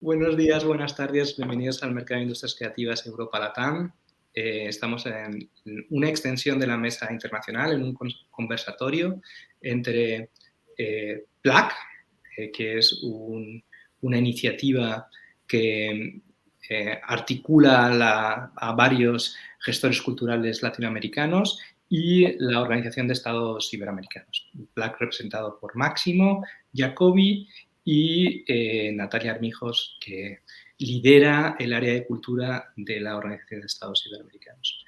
Buenos días, buenas tardes, bienvenidos al Mercado de Industrias Creativas Europa Latam. Estamos en una extensión de la mesa internacional, en un conversatorio entre PLAC, que es una iniciativa que articula a varios gestores culturales latinoamericanos, y la Organización de Estados Iberoamericanos. PLAC representado por Máximo Jacobi y Natalia Armijos, que lidera el área de cultura de la Organización de Estados Iberoamericanos.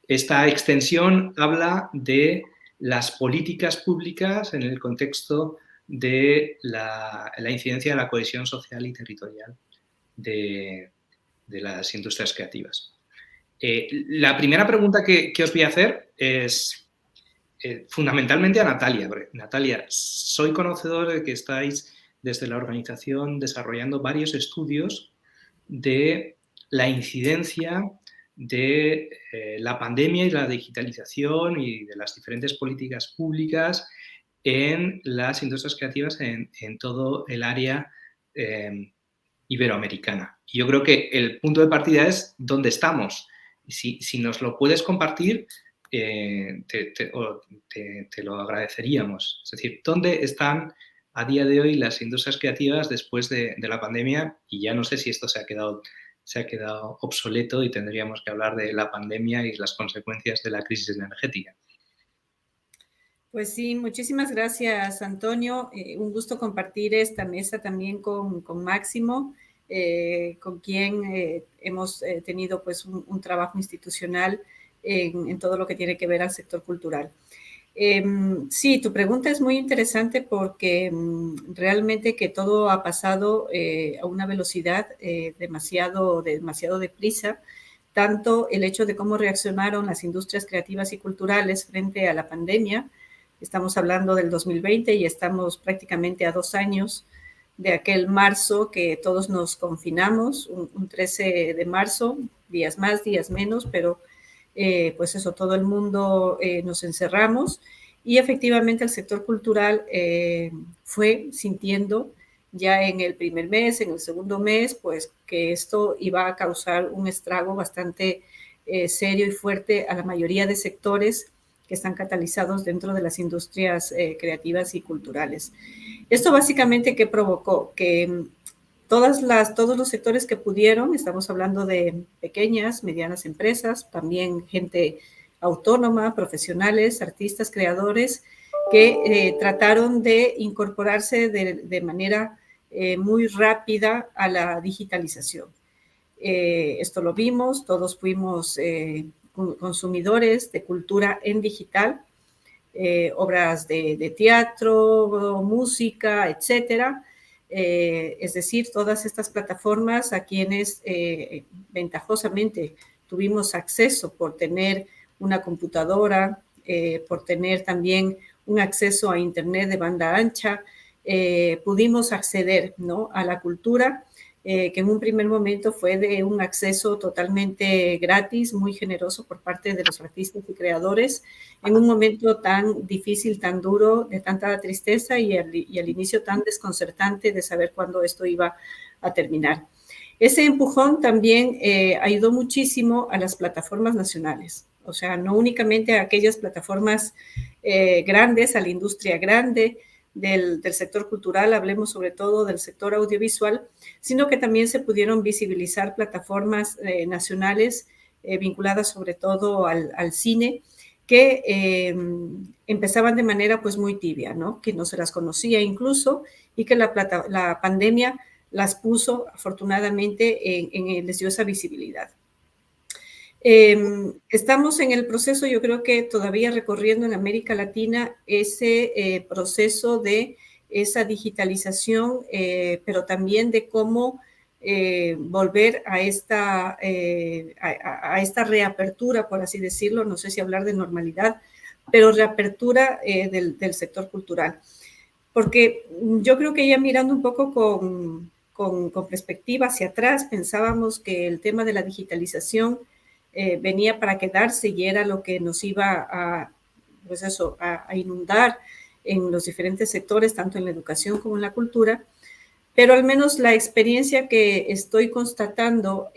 Esta extensión habla de las políticas públicas en el contexto de la incidencia de la cohesión social y territorial de las industrias creativas. La primera pregunta que os voy a hacer es fundamentalmente a Natalia. Natalia, soy conocedor de que estáis desde la organización desarrollando varios estudios de la incidencia de la pandemia y la digitalización y de las diferentes políticas públicas en las industrias creativas en todo el área iberoamericana. Y yo creo que el punto de partida es dónde estamos. Si nos lo puedes compartir, te lo agradeceríamos. Es decir, ¿dónde están a día de hoy las industrias creativas después de la pandemia? Y ya no sé si esto se ha quedado obsoleto y tendríamos que hablar de la pandemia y las consecuencias de la crisis energética. Pues sí, muchísimas gracias, Antonio. Un gusto compartir esta mesa también con Máximo, con quien hemos tenido pues un trabajo institucional en todo lo que tiene que ver al sector cultural. Sí, tu pregunta es muy interesante porque realmente que todo ha pasado a una velocidad demasiado deprisa, tanto el hecho de cómo reaccionaron las industrias creativas y culturales frente a la pandemia. Estamos hablando del 2020 y estamos prácticamente a 2 años de aquel marzo que todos nos confinamos, un 13 de marzo, días más, días menos, pero pues eso, todo el mundo nos encerramos, y efectivamente el sector cultural fue sintiendo ya en el primer mes, en el segundo mes, pues que esto iba a causar un estrago bastante serio y fuerte a la mayoría de sectores que están catalizados dentro de las industrias creativas y culturales. Esto básicamente, ¿qué provocó? Que todos los sectores que pudieron, estamos hablando de pequeñas, medianas empresas, también gente autónoma, profesionales, artistas, creadores, que trataron de incorporarse de manera muy rápida a la digitalización. Esto lo vimos, todos fuimos consumidores de cultura en digital, obras de teatro, música, etcétera. Es decir, todas estas plataformas a quienes ventajosamente tuvimos acceso por tener una computadora, por tener también un acceso a internet de banda ancha, pudimos acceder, ¿no?, a la cultura, que en un primer momento fue de un acceso totalmente gratis, muy generoso por parte de los artistas y creadores, en un momento tan difícil, tan duro, de tanta tristeza y al inicio tan desconcertante de saber cuándo esto iba a terminar. Ese empujón también ayudó muchísimo a las plataformas nacionales, o sea, no únicamente a aquellas plataformas grandes, a la industria grande del sector cultural, hablemos sobre todo del sector audiovisual, sino que también se pudieron visibilizar plataformas nacionales vinculadas sobre todo al cine, que empezaban de manera pues muy tibia, ¿no?, que no se las conocía incluso, y que la pandemia las puso afortunadamente les dio esa visibilidad. Estamos en el proceso, yo creo que todavía recorriendo en América Latina ese proceso de esa digitalización, pero también de cómo volver a esta reapertura, por así decirlo, no sé si hablar de normalidad, pero reapertura del sector cultural. Porque yo creo que ya mirando un poco con perspectiva hacia atrás, pensábamos que el tema de la digitalización venía para quedarse y era lo que nos iba a inundar en los diferentes sectores, tanto en la educación como en la cultura, Pero al menos la experiencia que estoy constatando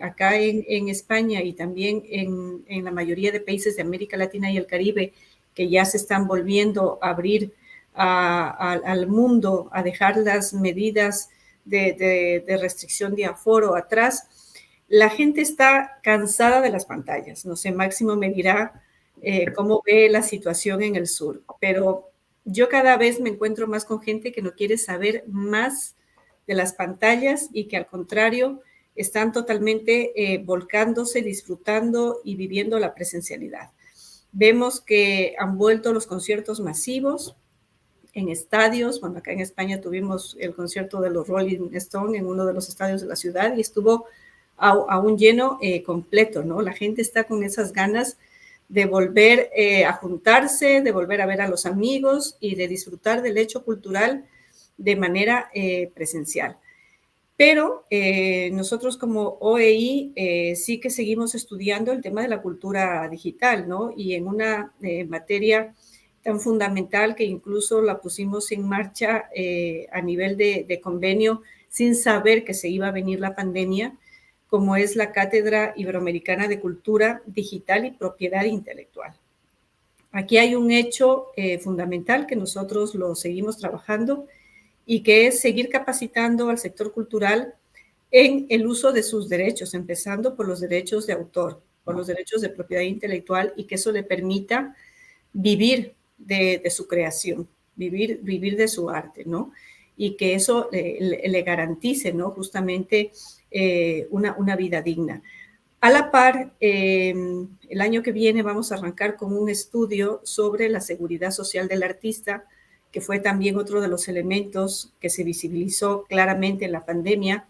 acá en España y también en la mayoría de países de América Latina y el Caribe, que ya se están volviendo a abrir al mundo, a dejar las medidas de restricción de aforo atrás, la gente está cansada de las pantallas. No sé, Máximo me dirá cómo ve la situación en el sur, pero yo cada vez me encuentro más con gente que no quiere saber más de las pantallas y que al contrario están totalmente volcándose, disfrutando y viviendo la presencialidad. Vemos que han vuelto los conciertos masivos en estadios. Bueno, acá en España tuvimos el concierto de los Rolling Stones en uno de los estadios de la ciudad y estuvo a un lleno completo, ¿no? La gente está con esas ganas de volver a juntarse, de volver a ver a los amigos y de disfrutar del hecho cultural de manera presencial. Pero nosotros como OEI sí que seguimos estudiando el tema de la cultura digital, ¿no? Y en una materia tan fundamental que incluso la pusimos en marcha a nivel de convenio sin saber que se iba a venir la pandemia, como es la Cátedra Iberoamericana de Cultura Digital y Propiedad Intelectual. Aquí hay un hecho fundamental que nosotros lo seguimos trabajando y que es seguir capacitando al sector cultural en el uso de sus derechos, empezando por los derechos de autor, por los derechos de propiedad intelectual y que eso le permita vivir de su creación, vivir de su arte, ¿no? Y que eso le garantice, ¿no? Justamente una vida digna. A la par, el año que viene vamos a arrancar con un estudio sobre la seguridad social del artista, que fue también otro de los elementos que se visibilizó claramente en la pandemia,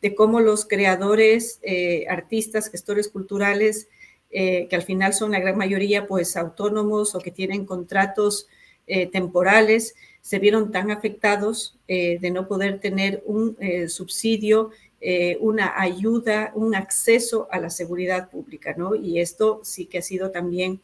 de cómo los creadores, artistas, gestores culturales, que al final son la gran mayoría pues autónomos o que tienen contratos temporales, se vieron tan afectados de no poder tener un subsidio, una ayuda, un acceso a la seguridad pública, ¿no? Y esto sí que ha sido también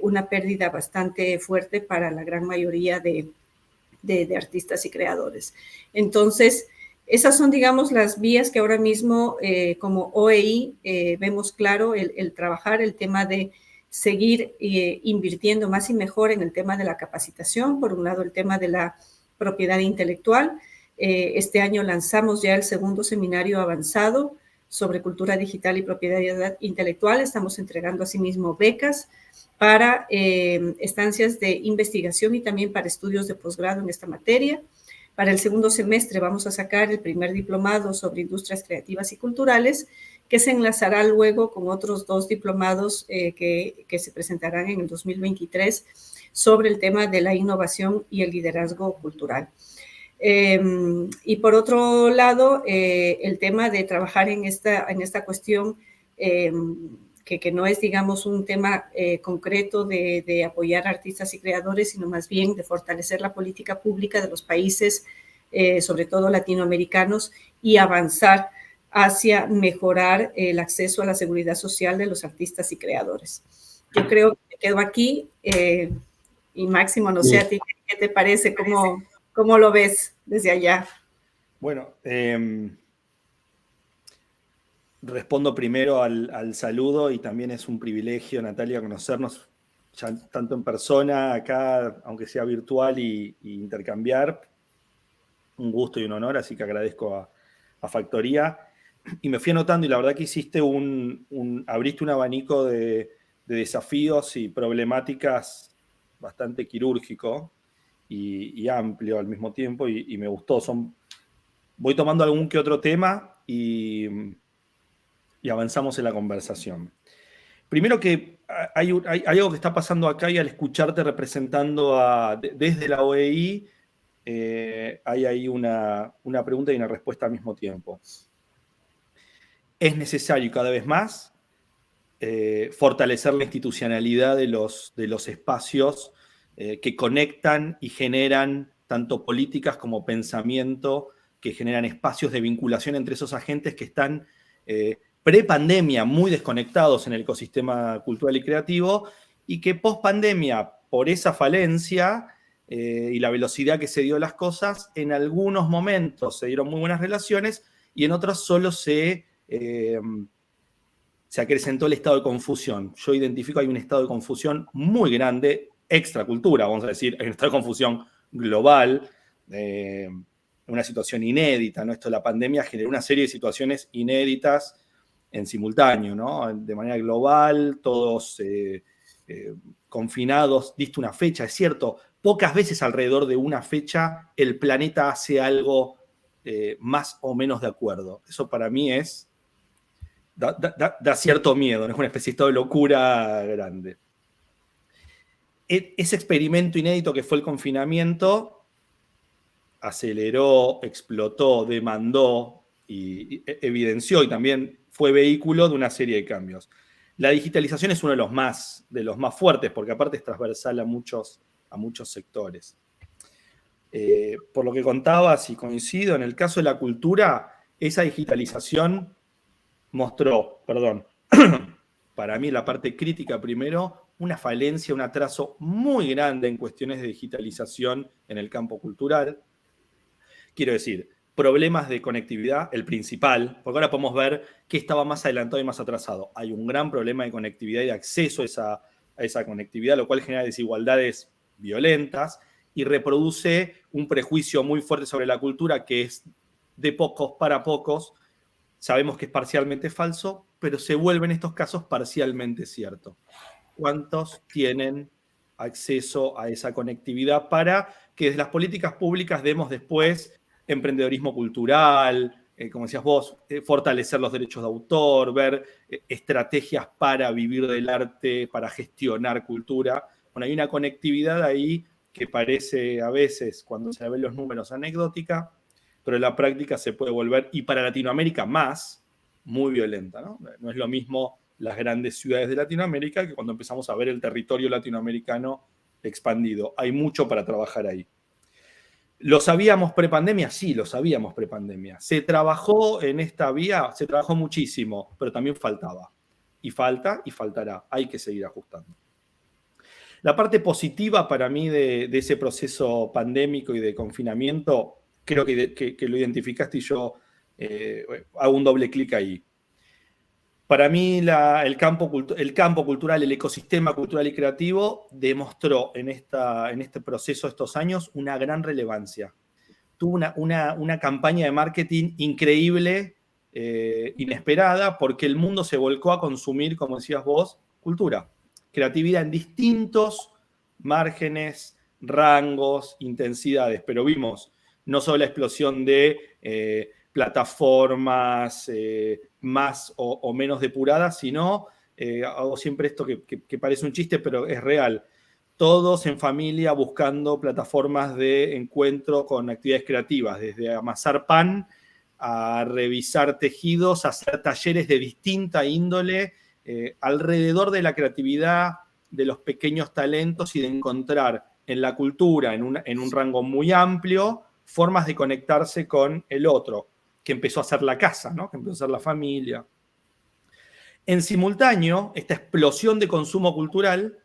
una pérdida bastante fuerte para la gran mayoría de artistas y creadores. Entonces, esas son, digamos, las vías que ahora mismo como OEI vemos claro el trabajar el tema de seguir invirtiendo más y mejor en el tema de la capacitación, por un lado el tema de la propiedad intelectual. Este año lanzamos ya el segundo seminario avanzado sobre cultura digital y propiedad intelectual. Estamos entregando asimismo becas para estancias de investigación y también para estudios de posgrado en esta materia. Para el segundo semestre vamos a sacar el primer diplomado sobre industrias creativas y culturales, que se enlazará luego con otros 2 diplomados que se presentarán en el 2023 sobre el tema de la innovación y el liderazgo cultural. Y por otro lado, el tema de trabajar en esta cuestión que no es, digamos, un tema concreto de apoyar a artistas y creadores, sino más bien de fortalecer la política pública de los países, sobre todo latinoamericanos, y avanzar hacia mejorar el acceso a la seguridad social de los artistas y creadores. Yo creo que me quedo aquí y Máximo, no sé a ti, ¿qué te parece? ¿Cómo lo ves desde allá? Bueno, respondo primero al saludo y también es un privilegio, Natalia, conocernos ya tanto en persona acá, aunque sea virtual, y intercambiar. Un gusto y un honor, así que agradezco a Factoría. Y me fui anotando y la verdad que hiciste abriste un abanico de desafíos y problemáticas bastante quirúrgico y amplio al mismo tiempo y me gustó. Voy tomando algún que otro tema y avanzamos en la conversación. Primero que hay algo que está pasando acá y al escucharte representando desde la OEI, hay ahí una pregunta y una respuesta al mismo tiempo. Es necesario cada vez más fortalecer la institucionalidad de los espacios que conectan y generan tanto políticas como pensamiento, que generan espacios de vinculación entre esos agentes que están pre-pandemia muy desconectados en el ecosistema cultural y creativo y que post-pandemia, por esa falencia, y la velocidad que se dio las cosas, en algunos momentos se dieron muy buenas relaciones y en otros solo se acrecentó el estado de confusión. Yo identifico hay un estado de confusión muy grande, extracultura, vamos a decir, hay un estado de confusión global, una situación inédita, ¿no? Esto de la pandemia generó una serie de situaciones inéditas en simultáneo, ¿no? De manera global, todos confinados, diste una fecha, es cierto, pocas veces alrededor de una fecha el planeta hace algo más o menos de acuerdo. Eso para mí da cierto miedo, ¿no? Es una especie de locura grande. Ese experimento inédito que fue el confinamiento aceleró, explotó, demandó y evidenció y también fue vehículo de una serie de cambios. La digitalización es uno de los más fuertes, porque aparte es transversal a muchos sectores. Por lo que contabas, y coincido, en el caso de la cultura, esa digitalización mostró, para mí la parte crítica primero, una falencia, un atraso muy grande en cuestiones de digitalización en el campo cultural. Quiero decir, problemas de conectividad, el principal, porque ahora podemos ver qué estaba más adelantado y más atrasado. Hay un gran problema de conectividad y de acceso a esa conectividad, lo cual genera desigualdades violentas y reproduce un prejuicio muy fuerte sobre la cultura que es de pocos para pocos. Sabemos que es parcialmente falso, pero se vuelve en estos casos parcialmente cierto. ¿Cuántos tienen acceso a esa conectividad para que desde las políticas públicas demos después emprendedorismo cultural, como decías vos, fortalecer los derechos de autor, ver estrategias para vivir del arte, para gestionar cultura? Bueno, hay una conectividad ahí que parece a veces, cuando se ven los números, anecdótica, pero en la práctica se puede volver, y para Latinoamérica más, muy violenta, ¿no? No es lo mismo las grandes ciudades de Latinoamérica que cuando empezamos a ver el territorio latinoamericano expandido. Hay mucho para trabajar ahí. ¿Lo sabíamos prepandemia? Sí, lo sabíamos prepandemia. ¿Se trabajó en esta vía? Se trabajó muchísimo, pero también faltaba. Y falta y faltará. Hay que seguir ajustando. La parte positiva para mí de ese proceso pandémico y de confinamiento, creo que lo identificaste y yo hago un doble clic ahí. Para mí el campo cultural, el ecosistema cultural y creativo demostró en este proceso, estos años, una gran relevancia. Tuvo una campaña de marketing increíble, inesperada, porque el mundo se volcó a consumir, como decías vos, cultura, creatividad en distintos márgenes, rangos, intensidades, pero vimos no solo la explosión de plataformas más o menos depuradas, sino, hago siempre esto que parece un chiste, pero es real, todos en familia buscando plataformas de encuentro con actividades creativas, desde amasar pan a revisar tejidos, a hacer talleres de distinta índole, alrededor de la creatividad, de los pequeños talentos y de encontrar en la cultura, en un rango muy amplio, formas de conectarse con el otro, que empezó a ser la casa, ¿no? Que empezó a ser la familia. En simultáneo, esta explosión de consumo cultural,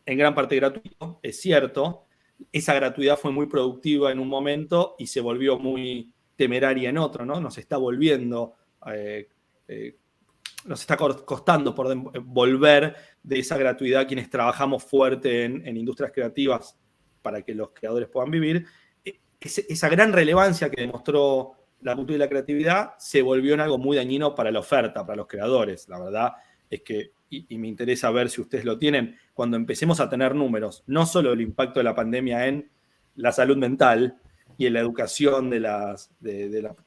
en gran parte gratuito, es cierto, esa gratuidad fue muy productiva en un momento y se volvió muy temeraria en otro, ¿no? Nos está volviendo, nos está costando por volver de esa gratuidad quienes trabajamos fuerte en industrias creativas para que los creadores puedan vivir. Esa gran relevancia que demostró la cultura y la creatividad se volvió en algo muy dañino para la oferta, para los creadores. La verdad es que, y me interesa ver si ustedes lo tienen, cuando empecemos a tener números, no solo el impacto de la pandemia en la salud mental y en la educación de la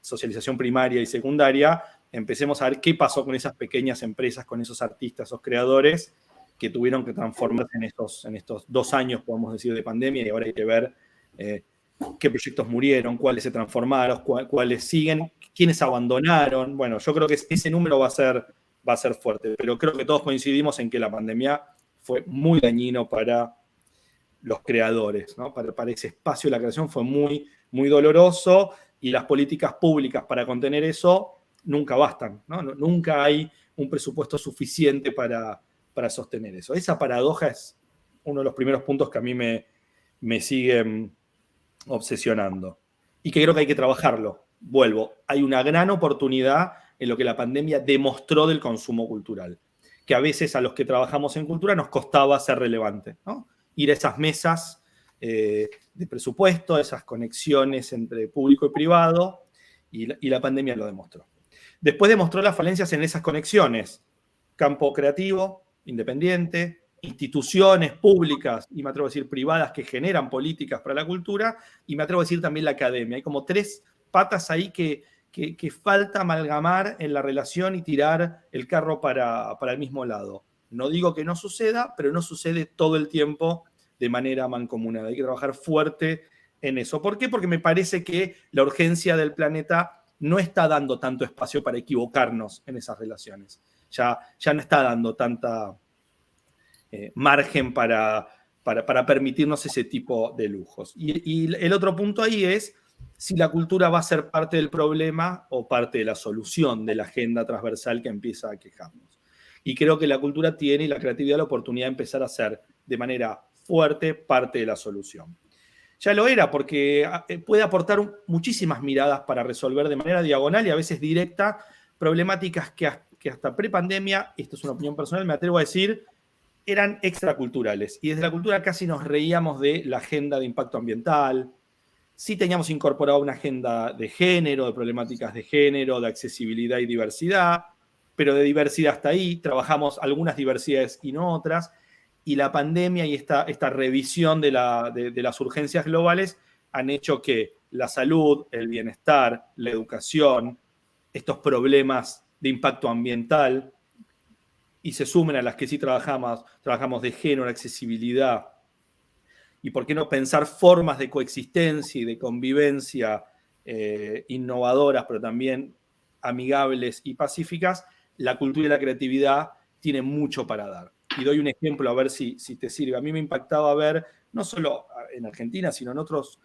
socialización primaria y secundaria, empecemos a ver qué pasó con esas pequeñas empresas, con esos artistas, esos creadores que tuvieron que transformarse en estos 2 años, podemos decir, de pandemia, y ahora hay que ver qué proyectos murieron, cuáles se transformaron, cuáles siguen, quiénes abandonaron. Bueno, yo creo que ese número va a ser fuerte, pero creo que todos coincidimos en que la pandemia fue muy dañino para los creadores, ¿no? Para ese espacio de la creación fue muy, muy doloroso, y las políticas públicas para contener eso nunca bastan, ¿no? Nunca hay un presupuesto suficiente para sostener eso. Esa paradoja es uno de los primeros puntos que a mí me me siguen obsesionando. Y que creo que hay que trabajarlo. Vuelvo, hay una gran oportunidad en lo que la pandemia demostró del consumo cultural, que a veces a los que trabajamos en cultura nos costaba ser relevante, ¿no? Ir a esas mesas de presupuesto, esas conexiones entre público y privado, y la pandemia lo demostró. Después demostró las falencias en esas conexiones, campo creativo, independiente, instituciones públicas, y me atrevo a decir privadas, que generan políticas para la cultura, y me atrevo a decir también la academia. Hay como tres patas ahí que falta amalgamar en la relación y tirar el carro para el mismo lado. No digo que no suceda, pero no sucede todo el tiempo de manera mancomunada. Hay que trabajar fuerte en eso. ¿Por qué? Porque me parece que la urgencia del planeta no está dando tanto espacio para equivocarnos en esas relaciones. Ya no está dando tanta margen para permitirnos ese tipo de lujos. Y el otro punto ahí es si la cultura va a ser parte del problema o parte de la solución de la agenda transversal que empieza a quejarnos. Y creo que la cultura tiene y la creatividad la oportunidad de empezar a ser de manera fuerte parte de la solución. Ya lo era, porque puede aportar muchísimas miradas para resolver de manera diagonal y a veces directa problemáticas que hasta prepandemia, esto es una opinión personal, me atrevo a decir, eran extraculturales. Y desde la cultura casi nos reíamos de la agenda de impacto ambiental. Sí teníamos incorporado una agenda de género, de problemáticas de género, de accesibilidad y diversidad, pero de diversidad hasta ahí. Trabajamos algunas diversidades y no otras. Y la pandemia y esta revisión de las urgencias globales han hecho que la salud, el bienestar, la educación, estos problemas de impacto ambiental, y se sumen a las que sí trabajamos de género, accesibilidad, y por qué no pensar formas de coexistencia y de convivencia innovadoras, pero también amigables y pacíficas. La cultura y la creatividad tienen mucho para dar. Y doy un ejemplo a ver si te sirve. A mí me impactaba ver, no solo en Argentina, sino en otros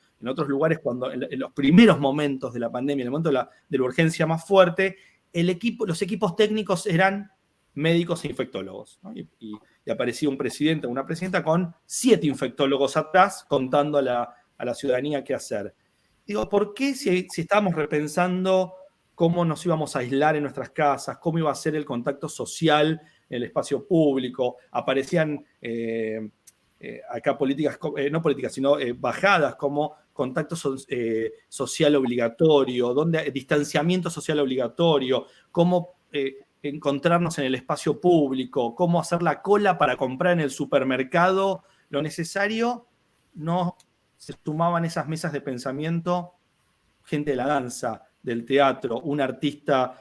lugares, cuando en los primeros momentos de la pandemia, en el momento de la urgencia más fuerte, los equipos técnicos eran médicos e infectólogos, ¿no? Y aparecía un presidente o una presidenta con 7 infectólogos atrás contando a la ciudadanía qué hacer. Digo, ¿por qué si estábamos repensando cómo nos íbamos a aislar en nuestras casas, cómo iba a ser el contacto social en el espacio público, aparecían acá bajadas como contacto social obligatorio, distanciamiento social obligatorio, cómo encontrarnos en el espacio público, cómo hacer la cola para comprar en el supermercado lo necesario? No se sumaban esas mesas de pensamiento gente de la danza, del teatro, un artista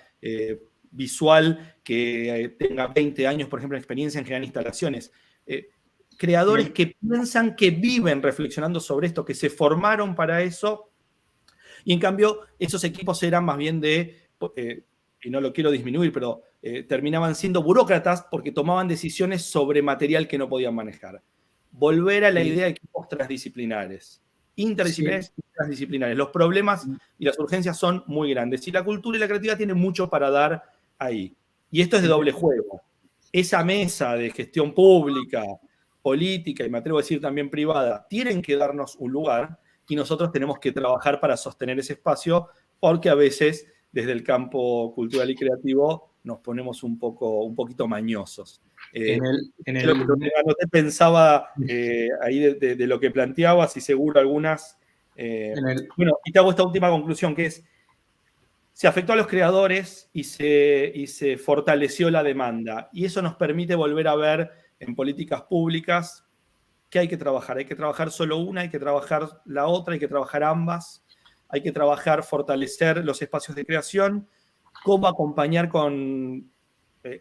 visual que tenga 20 años, por ejemplo, de experiencia en generar instalaciones. Creadores que piensan, que viven reflexionando sobre esto, que se formaron para eso, y en cambio esos equipos eran más bien y no lo quiero disminuir, pero terminaban siendo burócratas porque tomaban decisiones sobre material que no podían manejar. Volver a la idea de equipos transdisciplinares, interdisciplinares y transdisciplinares. Los problemas y las urgencias son muy grandes y la cultura y la creatividad tienen mucho para dar ahí. Y esto es de doble juego. Esa mesa de gestión pública, política y me atrevo a decir también privada, tienen que darnos un lugar y nosotros tenemos que trabajar para sostener ese espacio, porque a veces desde el campo cultural y creativo nos ponemos un poquito mañosos. Lo que pensaba ahí de lo que planteabas y seguro algunas. Bueno, y te hago esta última conclusión, que es, se afectó a los creadores y se fortaleció la demanda. Y eso nos permite volver a ver en políticas públicas que hay que trabajar. Hay que trabajar solo una, hay que trabajar la otra, hay que trabajar ambas. Hay que trabajar, fortalecer los espacios de creación, cómo acompañar con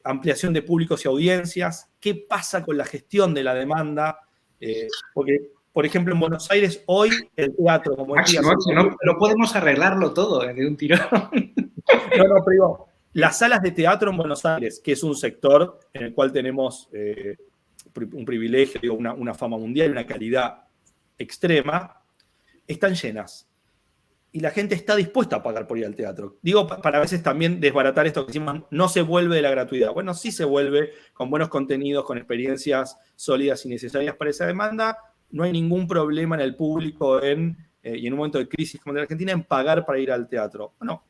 ampliación de públicos y audiencias, qué pasa con la gestión de la demanda, porque, por ejemplo, en Buenos Aires hoy el teatro, como decía, no podemos arreglarlo todo de un tirón. No, pero digo, las salas de teatro en Buenos Aires, que es un sector en el cual tenemos un privilegio, digo, una fama mundial, una calidad extrema, están llenas. Y la gente está dispuesta a pagar por ir al teatro. Digo, para a veces también desbaratar esto que decimos, no se vuelve de la gratuidad. Bueno, sí se vuelve con buenos contenidos, con experiencias sólidas y necesarias para esa demanda, no hay ningún problema en el público y en un momento de crisis como en Argentina en pagar para ir al teatro. Bueno,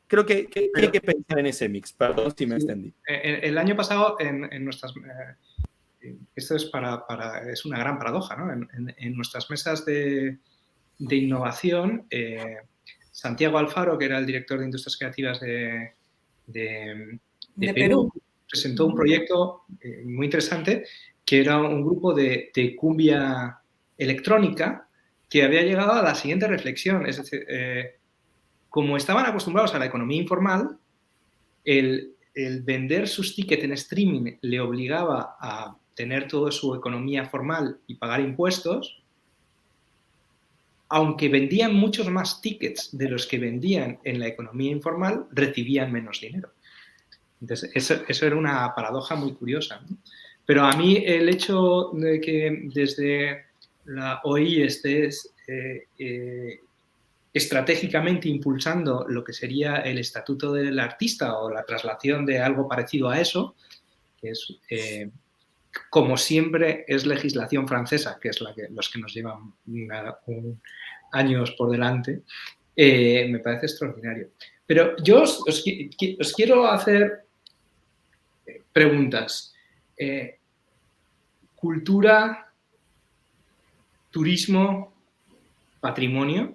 creo que hay que pensar en ese mix. Perdón si me extendí. El año pasado, en nuestras... esto es es una gran paradoja, ¿no? En nuestras mesas de innovación, Santiago Alfaro, que era el director de Industrias Creativas de Perú, presentó un proyecto muy interesante que era un grupo de cumbia electrónica que había llegado a la siguiente reflexión. Es decir, como estaban acostumbrados a la economía informal, el vender sus tickets en streaming le obligaba a tener toda su economía formal y pagar impuestos. Aunque vendían muchos más tickets de los que vendían en la economía informal, recibían menos dinero. Entonces, eso era una paradoja muy curiosa, ¿no? Pero a mí el hecho de que desde la OI estés estratégicamente impulsando lo que sería el estatuto del artista o la traslación de algo parecido a eso, que es, como siempre, es legislación francesa, que es los que nos llevan años por delante, me parece extraordinario. Pero yo os quiero hacer preguntas. Cultura, turismo, patrimonio.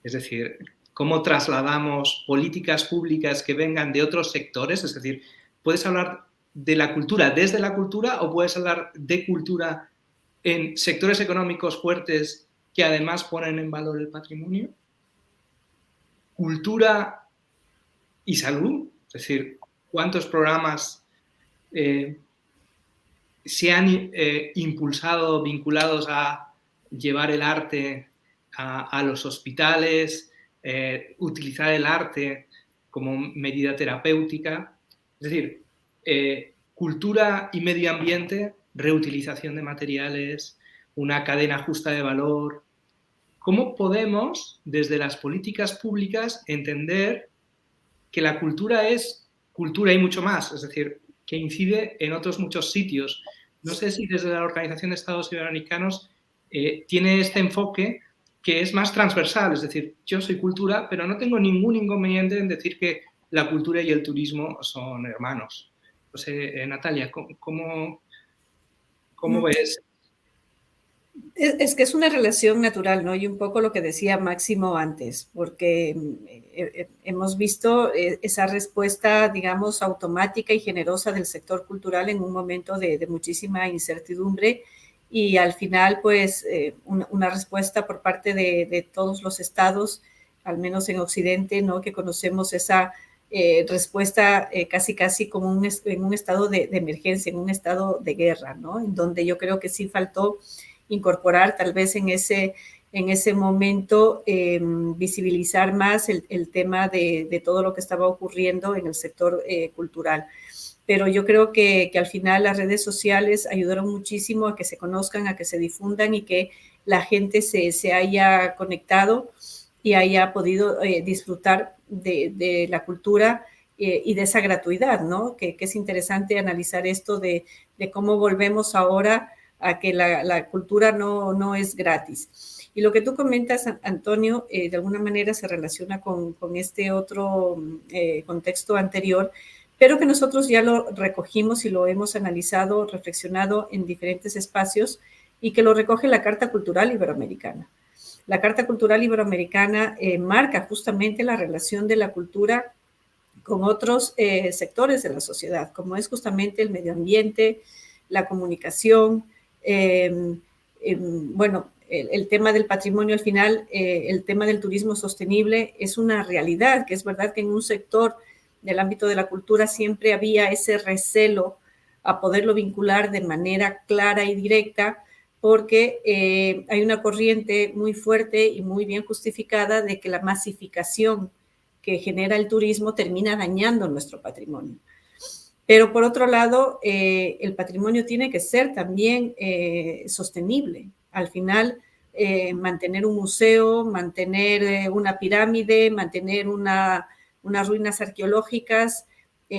Es decir, ¿cómo trasladamos políticas públicas que vengan de otros sectores? Es decir, ¿puedes hablar de la cultura desde la cultura o puedes hablar de cultura en sectores económicos fuertes que además ponen en valor el patrimonio? Cultura y salud, es decir, ¿cuántos programas se han impulsado vinculados a llevar el arte a los hospitales, utilizar el arte como medida terapéutica? Es decir, cultura y medio ambiente, reutilización de materiales, una cadena justa de valor. ¿Cómo podemos, desde las políticas públicas, entender que la cultura es cultura y mucho más? Es decir, que incide en otros muchos sitios. No sé si desde la Organización de Estados Iberoamericanos tiene este enfoque que es más transversal. Es decir, yo soy cultura, pero no tengo ningún inconveniente en decir que la cultura y el turismo son hermanos. No sé, Natalia, ¿cómo ves? Es que es una relación natural, ¿no? Y un poco lo que decía Máximo antes, porque hemos visto esa respuesta, digamos, automática y generosa del sector cultural en un momento de muchísima incertidumbre y al final, pues, una respuesta por parte de todos los estados, al menos en Occidente, ¿no? Que conocemos esa respuesta casi como en un estado de emergencia, en un estado de guerra, ¿no? En donde yo creo que sí faltó incorporar tal vez en ese momento visibilizar más el tema de todo lo que estaba ocurriendo en el sector cultural. Pero yo creo que al final las redes sociales ayudaron muchísimo a que se conozcan, a que se difundan y que la gente se haya conectado y haya podido disfrutar de la cultura y de esa gratuidad, ¿no? Que es interesante analizar esto de cómo volvemos ahora a que la cultura no es gratis. Y lo que tú comentas, Antonio, de alguna manera se relaciona con este otro contexto anterior, pero que nosotros ya lo recogimos y lo hemos analizado, reflexionado en diferentes espacios y que lo recoge la Carta Cultural Iberoamericana. La Carta Cultural Iberoamericana marca justamente la relación de la cultura con otros sectores de la sociedad, como es justamente el medio ambiente, la comunicación, bueno, el tema del patrimonio al final, el tema del turismo sostenible es una realidad, que es verdad que en un sector del ámbito de la cultura siempre había ese recelo a poderlo vincular de manera clara y directa, porque hay una corriente muy fuerte y muy bien justificada de que la masificación que genera el turismo termina dañando nuestro patrimonio. Pero por otro lado, el patrimonio tiene que ser también sostenible. Al final, mantener un museo, mantener una pirámide, mantener unas ruinas arqueológicas,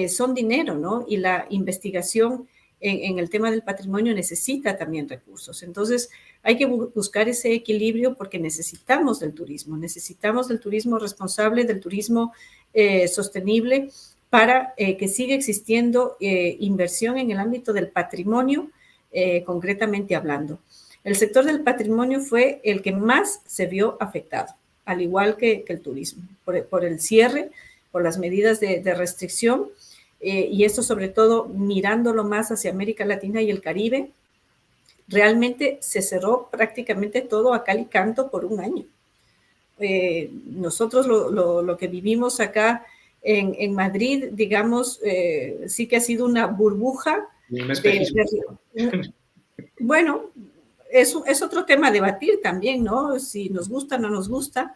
son dinero, ¿no? Y la investigación en el tema del patrimonio necesita también recursos. Entonces, hay que buscar ese equilibrio porque necesitamos del turismo responsable, del turismo sostenible, para que siga existiendo inversión en el ámbito del patrimonio, concretamente hablando. El sector del patrimonio fue el que más se vio afectado, al igual que el turismo, por el cierre, por las medidas de restricción, y esto sobre todo mirándolo más hacia América Latina y el Caribe. Realmente se cerró prácticamente todo a cal y canto por un año. Nosotros lo que vivimos acá en Madrid, digamos, sí que ha sido una burbuja. Bueno, es otro tema a debatir también, ¿no? Si nos gusta o no nos gusta,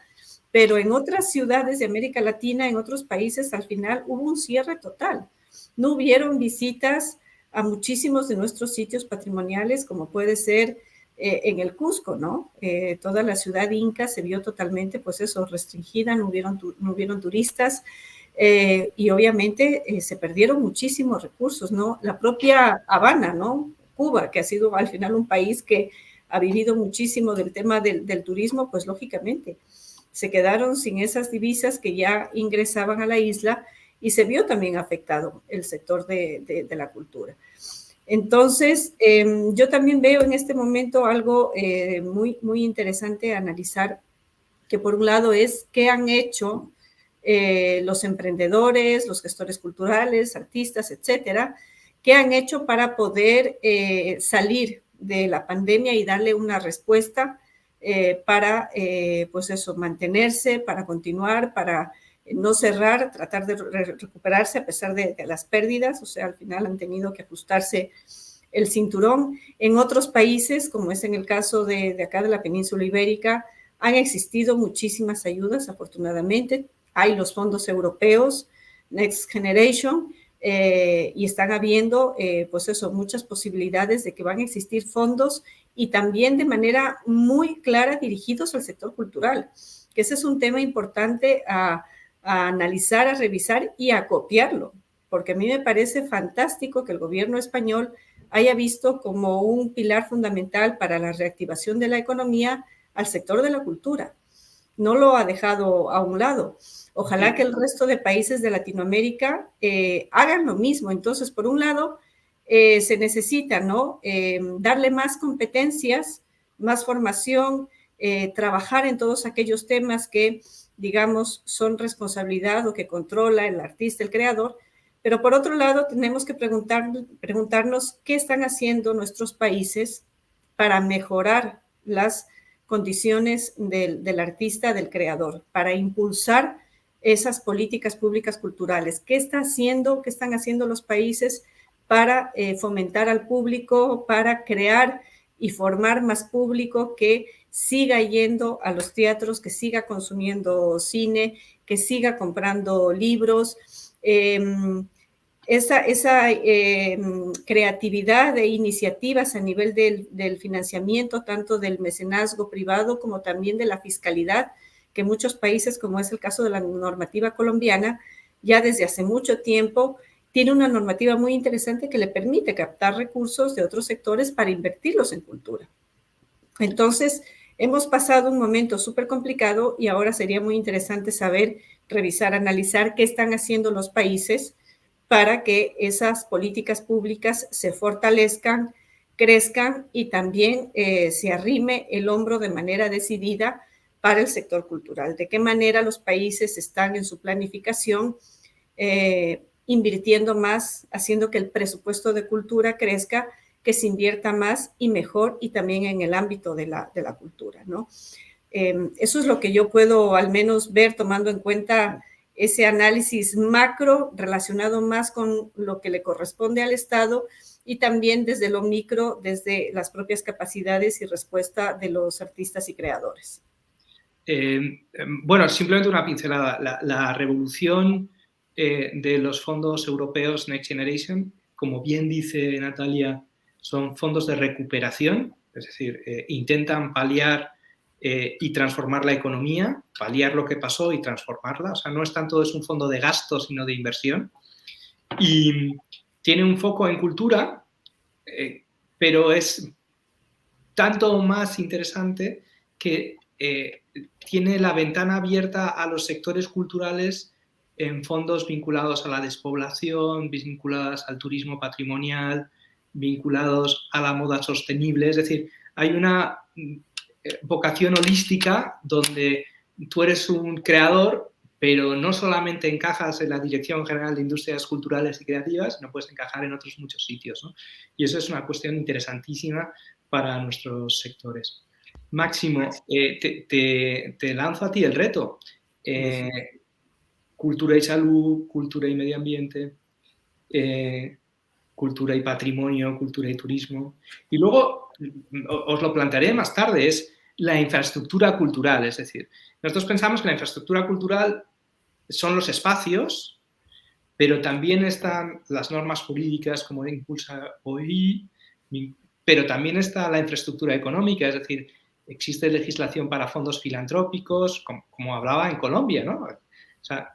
pero en otras ciudades de América Latina, en otros países, al final hubo un cierre total. No hubieron visitas a muchísimos de nuestros sitios patrimoniales, como puede ser en el Cusco, ¿no? Toda la ciudad inca se vio totalmente, pues eso, restringida, no hubieron turistas, y obviamente se perdieron muchísimos recursos, ¿no? La propia Habana, ¿no? Cuba, que ha sido al final un país que ha vivido muchísimo del tema del turismo, pues lógicamente se quedaron sin esas divisas que ya ingresaban a la isla y se vio también afectado el sector de la cultura. Entonces, yo también veo en este momento algo muy, muy interesante a analizar, que por un lado es qué han hecho los emprendedores, los gestores culturales, artistas, etcétera, qué han hecho para poder salir de la pandemia y darle una respuesta para, pues eso, mantenerse, para continuar, para no cerrar, tratar de recuperarse a pesar de las pérdidas. O sea, al final han tenido que ajustarse el cinturón. En otros países, como es en el caso de acá de la península ibérica, han existido muchísimas ayudas, afortunadamente. Hay los fondos europeos, Next Generation, y están habiendo, pues eso, muchas posibilidades de que van a existir fondos y también de manera muy clara dirigidos al sector cultural, que ese es un tema importante a analizar, a revisar y a copiarlo, porque a mí me parece fantástico que el gobierno español haya visto como un pilar fundamental para la reactivación de la economía al sector de la cultura. No lo ha dejado a un lado. Ojalá que el resto de países de Latinoamérica hagan lo mismo. Entonces, por un lado, se necesita, ¿no? Darle más competencias, más formación, trabajar en todos aquellos temas que, digamos, son responsabilidad o que controla el artista, el creador. Pero por otro lado, tenemos que preguntarnos qué están haciendo nuestros países para mejorar las condiciones del artista, del creador, para impulsar esas políticas públicas culturales. ¿Qué están haciendo los países para fomentar al público, para crear y formar más público que siga yendo a los teatros, que siga consumiendo cine, que siga comprando libros? Esa creatividad de iniciativas a nivel del financiamiento, tanto del mecenazgo privado como también de la fiscalidad, que muchos países, como es el caso de la normativa colombiana, ya desde hace mucho tiempo tiene una normativa muy interesante que le permite captar recursos de otros sectores para invertirlos en cultura. Entonces, hemos pasado un momento súper complicado y ahora sería muy interesante saber, revisar, analizar qué están haciendo los países para que esas políticas públicas se fortalezcan, crezcan y también se arrime el hombro de manera decidida para el sector cultural. De qué manera los países están en su planificación invirtiendo más, haciendo que el presupuesto de cultura crezca, que se invierta más y mejor y también en el ámbito de la cultura, ¿no? Eso es lo que yo puedo al menos ver tomando en cuenta ese análisis macro relacionado más con lo que le corresponde al Estado y también desde lo micro, desde las propias capacidades y respuesta de los artistas y creadores. Bueno, simplemente una pincelada. La revolución de los fondos europeos Next Generation, como bien dice Natalia, son fondos de recuperación, es decir, intentan paliar y transformar la economía, paliar lo que pasó y transformarla. O sea, no es tanto es un fondo de gasto, sino de inversión. Y tiene un foco en cultura pero es tanto más interesante que tiene la ventana abierta a los sectores culturales en fondos vinculados a la despoblación, vinculados al turismo patrimonial, vinculados a la moda sostenible. Es decir, hay una vocación holística donde tú eres un creador, pero no solamente encajas en la Dirección General de Industrias Culturales y Creativas, no puedes encajar en otros muchos sitios, ¿no? Y eso es una cuestión interesantísima para nuestros sectores. Máximo, te lanzo a ti el reto. Cultura y salud, cultura y medio ambiente, cultura y patrimonio, cultura y turismo. Y luego, os lo plantearé más tarde, es la infraestructura cultural. Es decir, nosotros pensamos que la infraestructura cultural son los espacios, pero también están las normas jurídicas como impulsa OI, pero también está la infraestructura económica, es decir, existe legislación para fondos filantrópicos, como hablaba en Colombia, ¿no? O sea,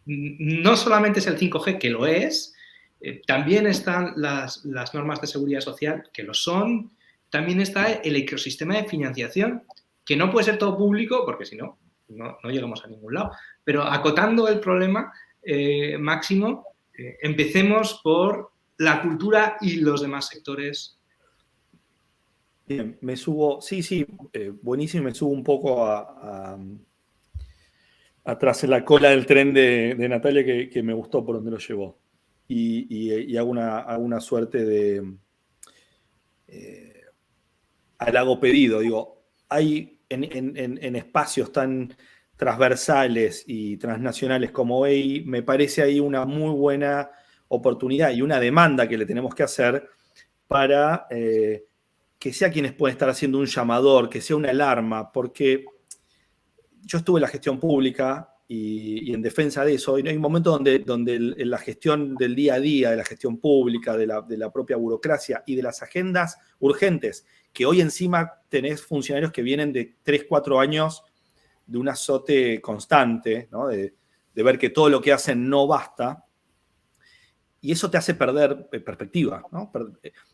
no solamente es el 5G, que lo es, también están las normas de seguridad social, que lo son, también está el ecosistema de financiación, que no puede ser todo público, porque si no, no llegamos a ningún lado. Pero acotando el problema, Máximo, empecemos por la cultura y los demás sectores. Bien, me subo, buenísimo, me subo un poco atrás en la cola del tren de Natalia, que me gustó por donde lo llevó. Y hago una suerte de halago pedido. Digo, hay en espacios tan transversales y transnacionales como EI, me parece ahí una muy buena oportunidad y una demanda que le tenemos que hacer para que sea quienes pueden estar haciendo un llamador, que sea una alarma, porque yo estuve en la gestión pública y en defensa de eso, y hay un momento donde en la gestión del día a día, de la gestión pública, de la propia burocracia y de las agendas urgentes, que hoy encima tenés funcionarios que vienen de 3, 4 años de un azote constante, ¿no? de ver que todo lo que hacen no basta, y eso te hace perder perspectiva, ¿no?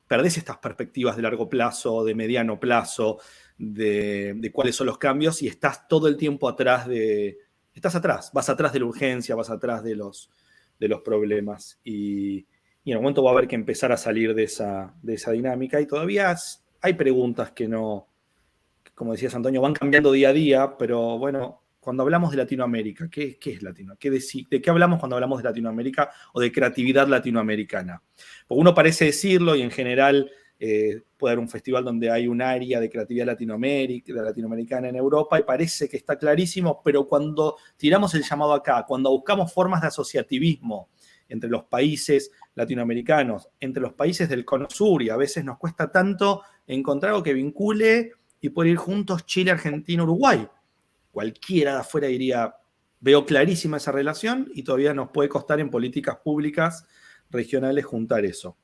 Perdés estas perspectivas de largo plazo, de mediano plazo, de cuáles son los cambios, y estás todo el tiempo atrás vas atrás de la urgencia, vas atrás de los problemas, y en algún momento va a haber que empezar a salir de esa dinámica, y todavía hay preguntas que no, como decías Antonio, van cambiando día a día, pero bueno, cuando hablamos de Latinoamérica, ¿qué es Latinoamérica? ¿De qué hablamos cuando hablamos de Latinoamérica o de creatividad latinoamericana? Porque uno parece decirlo y en general puede haber un festival donde hay un área de creatividad latinoamericana en Europa y parece que está clarísimo, pero cuando tiramos el llamado acá, cuando buscamos formas de asociativismo entre los países latinoamericanos, entre los países del Cono Sur, y a veces nos cuesta tanto encontrar algo que vincule y poder ir juntos Chile, Argentina, Uruguay. Cualquiera de afuera diría, veo clarísima esa relación y todavía nos puede costar en políticas públicas regionales juntar eso.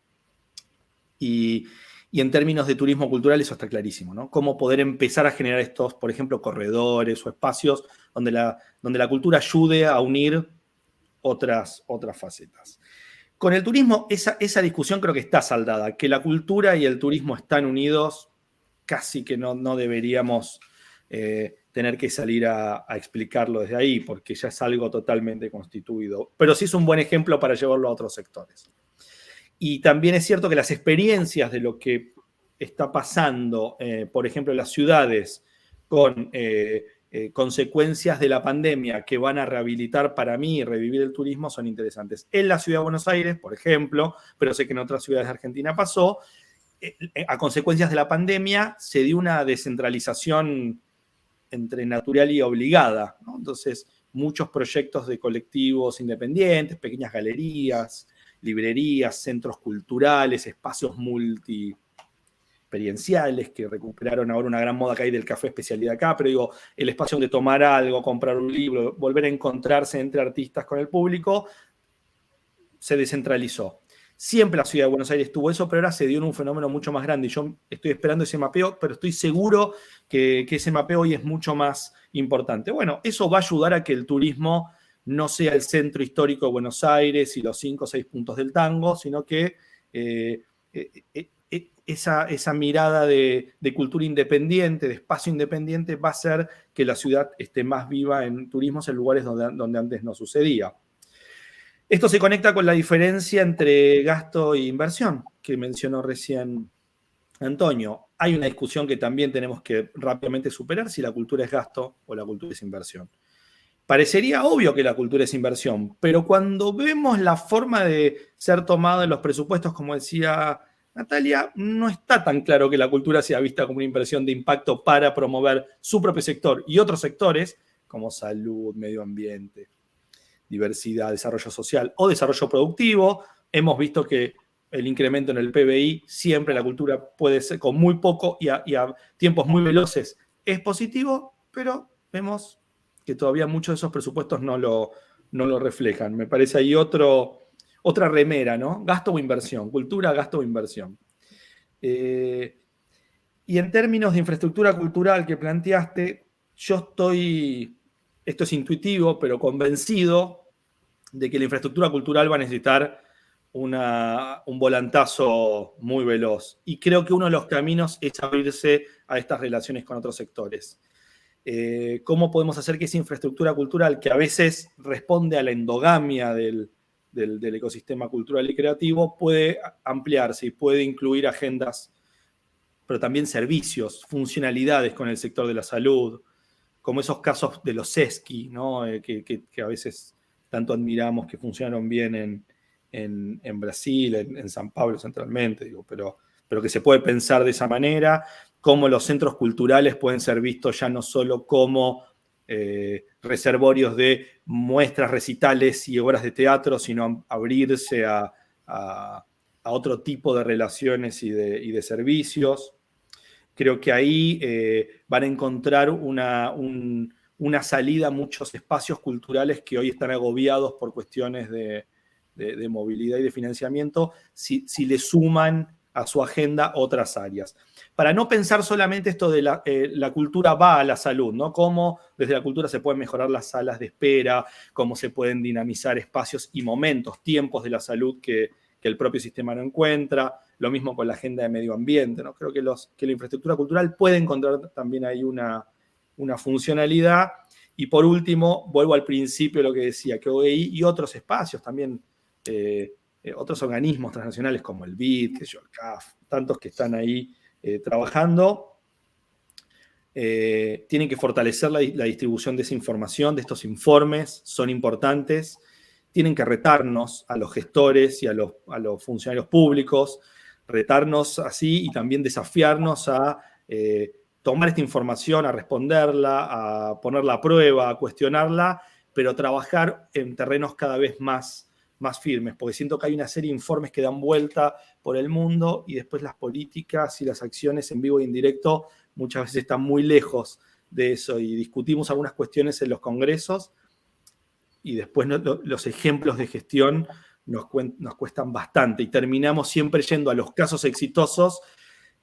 Y en términos de turismo cultural eso está clarísimo, ¿no? Cómo poder empezar a generar estos, por ejemplo, corredores o espacios donde la cultura ayude a unir otras facetas. Con el turismo, esa discusión creo que está saldada, que la cultura y el turismo están unidos, casi que no deberíamos tener que salir a explicarlo desde ahí, porque ya es algo totalmente constituido. Pero sí es un buen ejemplo para llevarlo a otros sectores. Y también es cierto que las experiencias de lo que está pasando, por ejemplo, en las ciudades, con consecuencias de la pandemia que van a rehabilitar para mí y revivir el turismo, son interesantes. En la ciudad de Buenos Aires, por ejemplo, pero sé que en otras ciudades de Argentina pasó, a consecuencias de la pandemia se dio una descentralización entre natural y obligada, ¿no? Entonces, muchos proyectos de colectivos independientes, pequeñas galerías, librerías, centros culturales, espacios multi-experienciales que recuperaron ahora una gran moda que hay del café especialidad acá, pero digo, el espacio donde tomar algo, comprar un libro, volver a encontrarse entre artistas con el público, se descentralizó. Siempre la ciudad de Buenos Aires tuvo eso, pero ahora se dio en un fenómeno mucho más grande. Y yo estoy esperando ese mapeo, pero estoy seguro que ese mapeo hoy es mucho más importante. Bueno, eso va a ayudar a que el turismo no sea el centro histórico de Buenos Aires y los 5 o 6 puntos del tango, sino que esa mirada de cultura independiente, de espacio independiente, va a hacer que la ciudad esté más viva en turismos en lugares donde antes no sucedía. Esto se conecta con la diferencia entre gasto e inversión que mencionó recién Antonio. Hay una discusión que también tenemos que rápidamente superar, si la cultura es gasto o la cultura es inversión. Parecería obvio que la cultura es inversión, pero cuando vemos la forma de ser tomada en los presupuestos, como decía Natalia, no está tan claro que la cultura sea vista como una inversión de impacto para promover su propio sector y otros sectores como salud, medio ambiente, diversidad, desarrollo social o desarrollo productivo. Hemos visto que el incremento en el PBI, siempre la cultura puede ser con muy poco y a tiempos muy veloces es positivo, pero vemos que todavía muchos de esos presupuestos no lo reflejan. Me parece ahí otra remera, ¿no? Gasto o inversión, cultura, gasto o inversión. Y en términos de infraestructura cultural que planteaste, esto es intuitivo, pero convencido de que la infraestructura cultural va a necesitar un volantazo muy veloz. Y creo que uno de los caminos es abrirse a estas relaciones con otros sectores. ¿Cómo podemos hacer que esa infraestructura cultural, que a veces responde a la endogamia del ecosistema cultural y creativo, puede ampliarse y puede incluir agendas, pero también servicios, funcionalidades con el sector de la salud, como esos casos de los SESCI, ¿no? que a veces tanto admiramos, que funcionaron bien en Brasil, en San Pablo centralmente, digo, pero que se puede pensar de esa manera, cómo los centros culturales pueden ser vistos ya no solo como reservorios de muestras, recitales y obras de teatro, sino abrirse a otro tipo de relaciones y de servicios. Creo que ahí van a encontrar una salida a muchos espacios culturales que hoy están agobiados por cuestiones de movilidad y de financiamiento, si le suman a su agenda otras áreas. Para no pensar solamente esto de la cultura va a la salud, ¿no? Cómo desde la cultura se pueden mejorar las salas de espera, cómo se pueden dinamizar espacios y momentos, tiempos de la salud que el propio sistema no encuentra. Lo mismo con la agenda de medio ambiente, ¿no? Creo que la infraestructura cultural puede encontrar también ahí una funcionalidad. Y por último, vuelvo al principio de lo que decía, que OEI y otros espacios también, otros organismos transnacionales como el BID, el CAF, tantos que están ahí trabajando, tienen que fortalecer la distribución de esa información, de estos informes, son importantes. Tienen que retarnos a los gestores y a los funcionarios públicos, retarnos así y también desafiarnos a tomar esta información, a responderla, a ponerla a prueba, a cuestionarla, pero trabajar en terrenos cada vez más firmes, porque siento que hay una serie de informes que dan vuelta por el mundo y después las políticas y las acciones en vivo e indirecto muchas veces están muy lejos de eso y discutimos algunas cuestiones en los congresos y después los ejemplos de gestión nos cuestan bastante y terminamos siempre yendo a los casos exitosos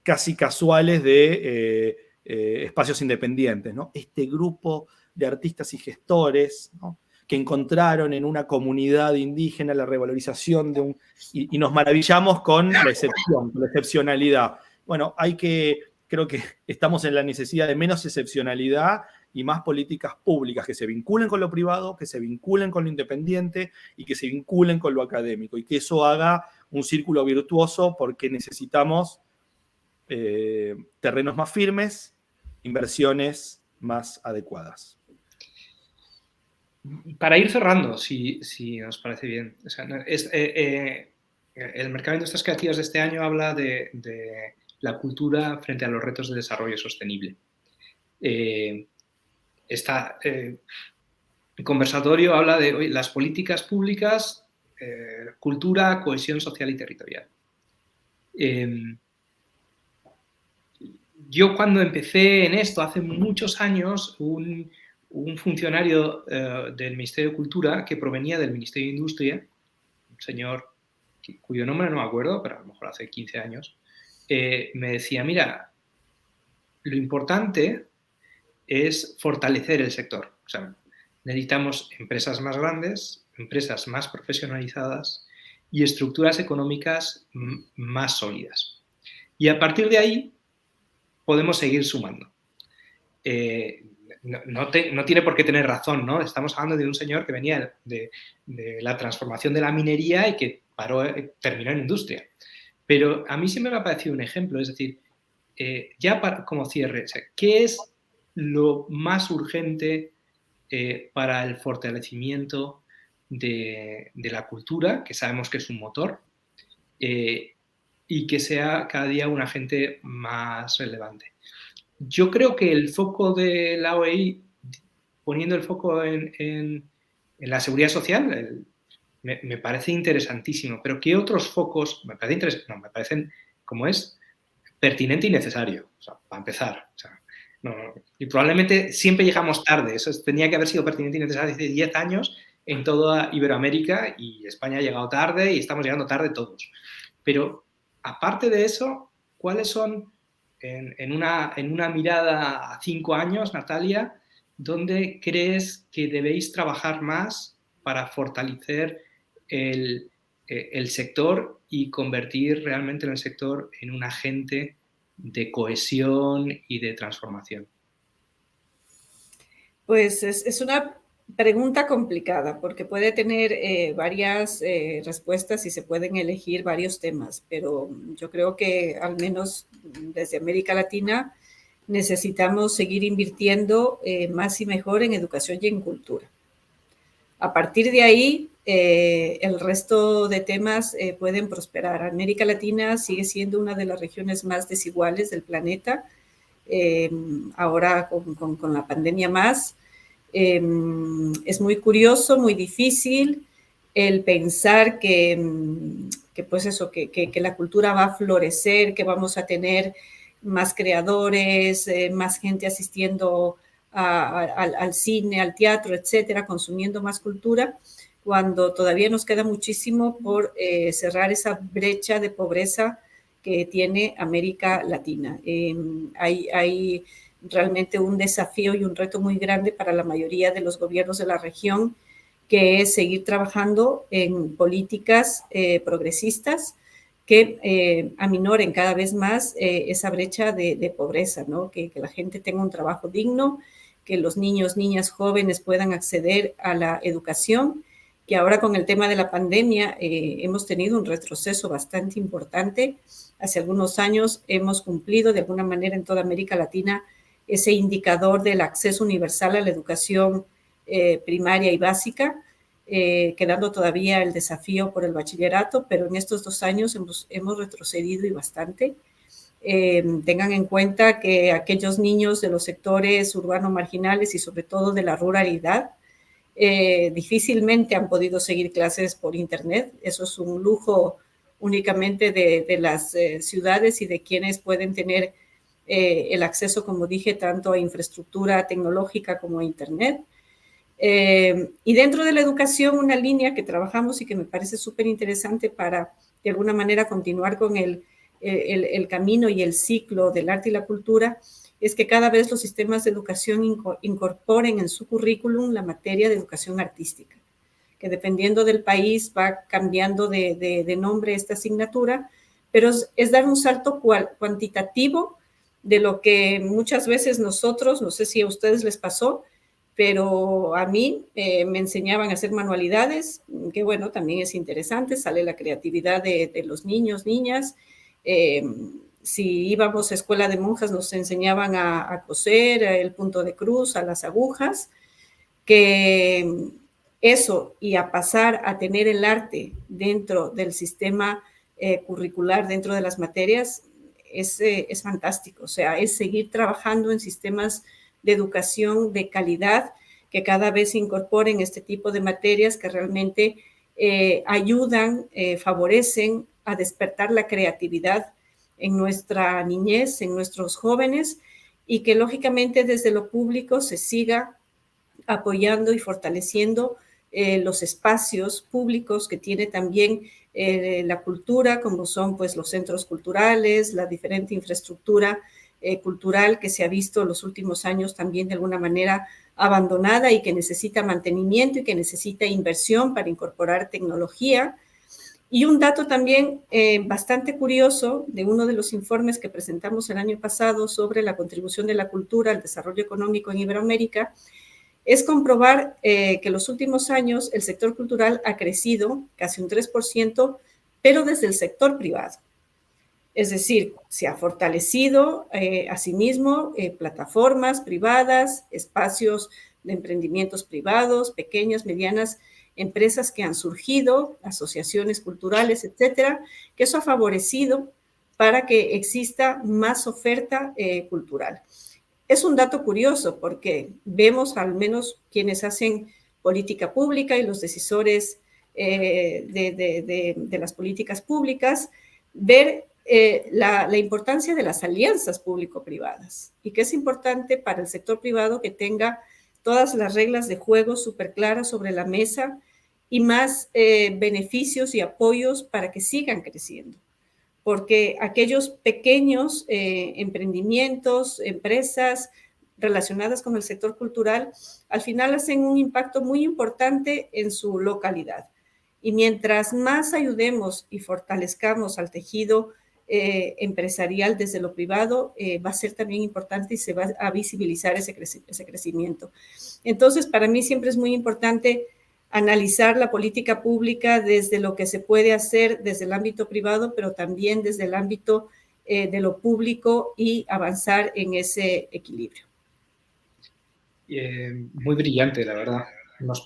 casi casuales de espacios independientes, ¿no? Este grupo de artistas y gestores, ¿no? Que encontraron en una comunidad indígena la revalorización y nos maravillamos con la excepción, con la excepcionalidad. Bueno, creo que estamos en la necesidad de menos excepcionalidad y más políticas públicas que se vinculen con lo privado, que se vinculen con lo independiente y que se vinculen con lo académico y que eso haga un círculo virtuoso porque necesitamos terrenos más firmes, inversiones más adecuadas. Para ir cerrando, si nos parece bien, o sea, el mercado de industrias creativas de este año habla de la cultura frente a los retos de desarrollo sostenible. El conversatorio habla de las políticas públicas, cultura, cohesión social y territorial. Yo cuando empecé en esto hace muchos años, un funcionario del Ministerio de Cultura que provenía del Ministerio de Industria, un señor cuyo nombre no me acuerdo, pero a lo mejor hace 15 años, me decía, mira, lo importante es fortalecer el sector. O sea, necesitamos empresas más grandes, empresas más profesionalizadas y estructuras económicas más sólidas. Y a partir de ahí podemos seguir sumando. No tiene por qué tener razón, ¿no? Estamos hablando de un señor que venía de la transformación de la minería y que terminó en industria. Pero a mí siempre me ha parecido un ejemplo, es decir, como cierre, o sea, ¿qué es lo más urgente para el fortalecimiento de la cultura, que sabemos que es un motor, y que sea cada día un agente más relevante? Yo creo que el foco de la OEI, poniendo el foco en la seguridad social, me parece interesantísimo. Pero ¿qué otros focos me parecen, como es, pertinente y necesario? O sea, para empezar. O sea, y probablemente siempre llegamos tarde. Eso tenía que haber sido pertinente y necesario hace 10 años en toda Iberoamérica, y España ha llegado tarde y estamos llegando tarde todos. Pero aparte de eso, ¿cuáles son, en una mirada a 5 años, Natalia, dónde crees que debéis trabajar más para fortalecer el sector y convertir realmente el sector en un agente de cohesión y de transformación? Pues es una pregunta complicada porque puede tener varias respuestas y se pueden elegir varios temas, pero yo creo que al menos desde América Latina necesitamos seguir invirtiendo más y mejor en educación y en cultura. A partir de ahí, el resto de temas pueden prosperar. América Latina sigue siendo una de las regiones más desiguales del planeta, ahora con la pandemia más. Es muy curioso, muy difícil el pensar que pues eso, que la cultura va a florecer, que vamos a tener más creadores, más gente asistiendo al cine, al teatro, etcétera, consumiendo más cultura, cuando todavía nos queda muchísimo por cerrar esa brecha de pobreza que tiene América Latina. Hay realmente un desafío y un reto muy grande para la mayoría de los gobiernos de la región, que es seguir trabajando en políticas progresistas que aminoren cada vez más esa brecha de pobreza, ¿no? Que la gente tenga un trabajo digno, que los niños, niñas, jóvenes puedan acceder a la educación, que ahora con el tema de la pandemia hemos tenido un retroceso bastante importante. Hace algunos años hemos cumplido de alguna manera en toda América Latina ese indicador del acceso universal a la educación primaria y básica, quedando todavía el desafío por el bachillerato, pero en estos 2 años hemos retrocedido y bastante. Tengan en cuenta que aquellos niños de los sectores urbanos marginales y sobre todo de la ruralidad difícilmente han podido seguir clases por internet. Eso es un lujo únicamente de las ciudades y de quienes pueden tener el acceso, como dije, tanto a infraestructura tecnológica como a internet. Y dentro de la educación, una línea que trabajamos y que me parece súper interesante para, de alguna manera, continuar con el camino y el ciclo del arte y la cultura, es que cada vez los sistemas de educación incorporen en su currículum la materia de educación artística, que dependiendo del país va cambiando de nombre esta asignatura, pero es dar un salto cuantitativo de lo que muchas veces nosotros, no sé si a ustedes les pasó, pero a mí me enseñaban a hacer manualidades, que bueno, también es interesante, sale la creatividad de los niños, niñas. Si íbamos a escuela de monjas nos enseñaban a coser, el punto de cruz, a las agujas, que eso y a pasar a tener el arte dentro del sistema curricular, dentro de las materias, es fantástico. O sea, es seguir trabajando en sistemas de educación de calidad que cada vez incorporen este tipo de materias que realmente ayudan, favorecen a despertar la creatividad en nuestra niñez, en nuestros jóvenes, y que lógicamente desde lo público se siga apoyando y fortaleciendo los espacios públicos que tiene también la cultura, como son pues los centros culturales, la diferente infraestructura cultural que se ha visto en los últimos años también de alguna manera abandonada y que necesita mantenimiento y que necesita inversión para incorporar tecnología. Y un dato también bastante curioso de uno de los informes que presentamos el año pasado sobre la contribución de la cultura al desarrollo económico en Iberoamérica es comprobar que en los últimos años el sector cultural ha crecido casi un 3%, pero desde el sector privado. Es decir, se ha fortalecido asimismo plataformas privadas, espacios de emprendimientos privados, pequeñas, medianas empresas que han surgido, asociaciones culturales, etcétera, que eso ha favorecido para que exista más oferta cultural. Es un dato curioso porque vemos al menos quienes hacen política pública y los decisores de las políticas públicas, ver la importancia de las alianzas público-privadas y que es importante para el sector privado que tenga todas las reglas de juego súper claras sobre la mesa y más beneficios y apoyos para que sigan creciendo. Porque aquellos pequeños emprendimientos, empresas relacionadas con el sector cultural, al final hacen un impacto muy importante en su localidad. Y mientras más ayudemos y fortalezcamos al tejido empresarial desde lo privado, va a ser también importante y se va a visibilizar ese crecimiento. Entonces, para mí siempre es muy importante analizar la política pública desde lo que se puede hacer desde el ámbito privado, pero también desde el ámbito de lo público y avanzar en ese equilibrio. Muy brillante, la verdad. Nos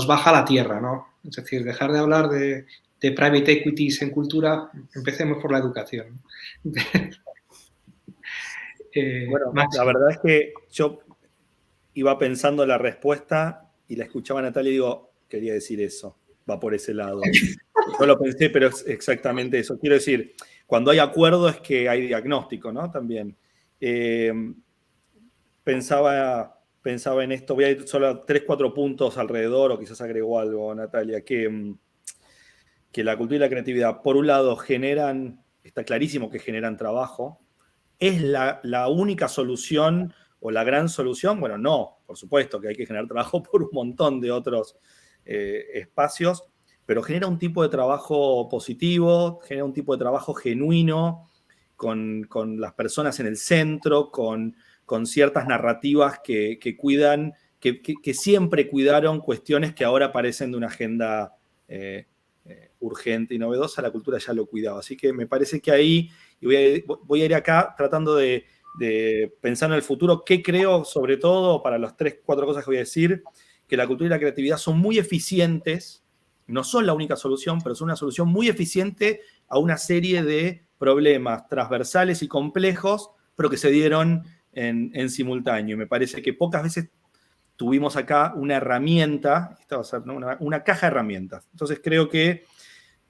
baja a la tierra, ¿no? Es decir, dejar de hablar de private equities en cultura, empecemos por la educación. Bueno, la verdad es que yo iba pensando la respuesta y la escuchaba a Natalia y digo, quería decir eso, va por ese lado. No lo pensé, pero es exactamente eso. Quiero decir, cuando hay acuerdo es que hay diagnóstico, ¿no? También. Pensaba en esto, voy a ir solo a 3, 4 puntos alrededor, o quizás agregó algo, Natalia, que la cultura y la creatividad, por un lado, está clarísimo que generan trabajo. ¿Es la única solución o la gran solución? Bueno, no, por supuesto que hay que generar trabajo por un montón de otros espacios, pero genera un tipo de trabajo positivo, genera un tipo de trabajo genuino, con las personas en el centro, con ciertas narrativas que cuidan, que siempre cuidaron cuestiones que ahora parecen de una agenda urgente y novedosa. La cultura ya lo cuidaba. Así que me parece que ahí, y voy a ir acá tratando de pensar en el futuro, qué creo, sobre todo, para las 3, 4 cosas que voy a decir, que la cultura y la creatividad son muy eficientes, no son la única solución, pero son una solución muy eficiente a una serie de problemas transversales y complejos, pero que se dieron en simultáneo. Y me parece que pocas veces tuvimos acá una herramienta, esta va a ser, ¿no? una caja de herramientas. Entonces creo que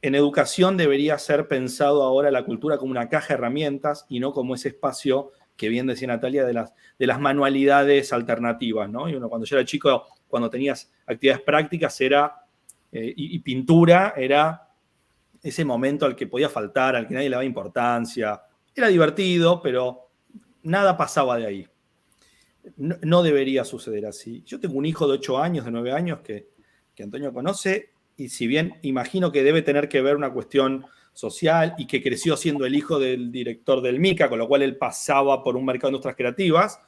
en educación debería ser pensado ahora la cultura como una caja de herramientas y no como ese espacio que bien decía Natalia de las manualidades alternativas, ¿no? Y uno cuando yo era chico, cuando tenías actividades prácticas y pintura, era ese momento al que podía faltar, al que nadie le daba importancia. Era divertido, pero nada pasaba de ahí. No debería suceder así. Yo tengo un hijo de 8 años, de 9 años, que Antonio conoce, y si bien imagino que debe tener que ver una cuestión social y que creció siendo el hijo del director del MICA, con lo cual él pasaba por un mercado de industrias creativas,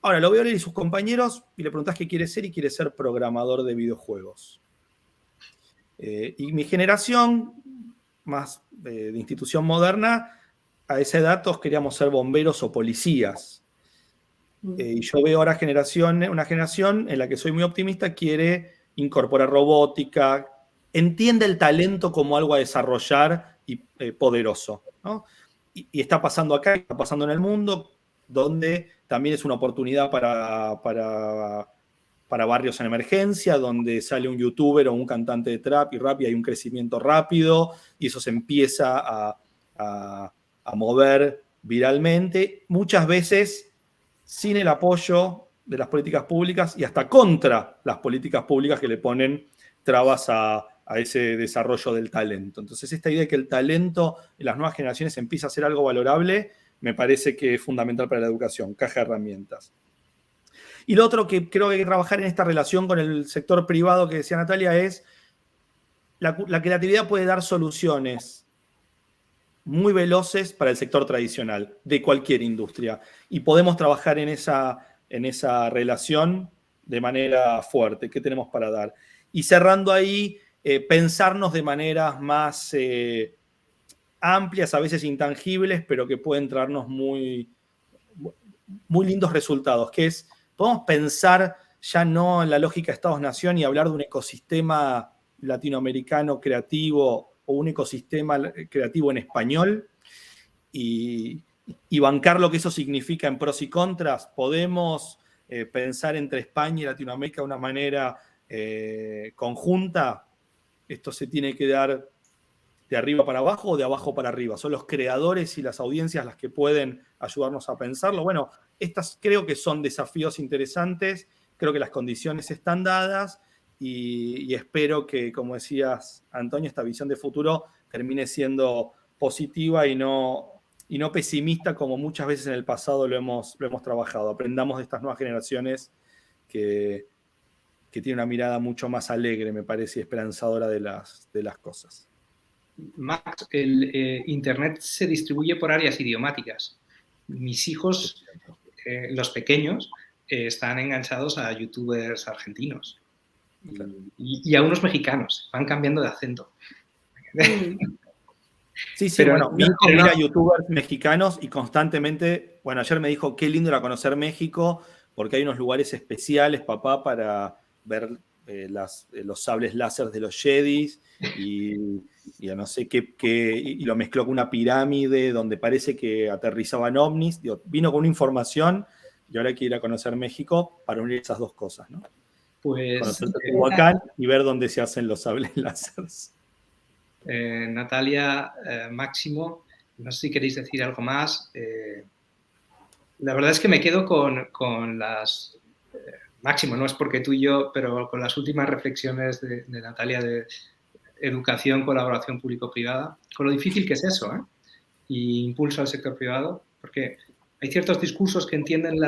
ahora lo veo a él y sus compañeros y le preguntás qué quiere ser y quiere ser programador de videojuegos. Y mi generación, más de institución moderna, a esa edad todos queríamos ser bomberos o policías. Y yo veo ahora una generación en la que soy muy optimista, quiere incorporar robótica, entiende el talento como algo a desarrollar y poderoso, ¿no? Y está pasando acá, está pasando en el mundo, donde también es una oportunidad para barrios en emergencia, donde sale un youtuber o un cantante de trap y rap y hay un crecimiento rápido y eso se empieza a mover viralmente, muchas veces sin el apoyo de las políticas públicas y hasta contra las políticas públicas que le ponen trabas a ese desarrollo del talento. Entonces, esta idea de que el talento en las nuevas generaciones empieza a ser algo valorable, me parece que es fundamental para la educación, caja de herramientas. Y lo otro que creo que hay que trabajar en esta relación con el sector privado que decía Natalia es la creatividad puede dar soluciones muy veloces para el sector tradicional de cualquier industria. Y podemos trabajar en esa relación de manera fuerte. ¿Qué tenemos para dar? Y cerrando ahí, pensarnos de maneras más amplias, a veces intangibles, pero que pueden traernos muy, muy lindos resultados, que es, podemos pensar ya no en la lógica de Estados-Nación y hablar de un ecosistema latinoamericano creativo o un ecosistema creativo en español y bancar lo que eso significa en pros y contras. Podemos pensar entre España y Latinoamérica de una manera conjunta. Esto se tiene que dar de arriba para abajo o de abajo para arriba. Son los creadores y las audiencias las que pueden ayudarnos a pensarlo. Bueno, estas creo que son desafíos interesantes, creo que las condiciones están dadas y espero que, como decías, Antonio, esta visión de futuro termine siendo positiva y no pesimista como muchas veces en el pasado lo hemos trabajado. Aprendamos de estas nuevas generaciones que tienen una mirada mucho más alegre, me parece, y esperanzadora de las cosas. Max, el Internet se distribuye por áreas idiomáticas. Mis hijos, los pequeños, están enganchados a youtubers argentinos y a unos mexicanos. Van cambiando de acento. Sí, pero, bueno, mi hijo mira youtubers mexicanos y constantemente, bueno, ayer me dijo qué lindo era conocer México porque hay unos lugares especiales, papá, para ver los sables láser de los Jedis y no sé qué, y lo mezcló con una pirámide donde parece que aterrizaban ovnis. Digo, vino con una información y ahora hay que ir a conocer México para unir esas dos cosas, ¿no? Pues, conocer Teotihuacán y ver dónde se hacen los sables láser. Natalia, Máximo, no sé si queréis decir algo más. La verdad es que me quedo con las... Máximo, no es porque tú y yo, pero con las últimas reflexiones de Natalia de educación, colaboración público-privada, con lo difícil que es eso, ¿eh? Y impulso al sector privado, porque hay ciertos discursos que entienden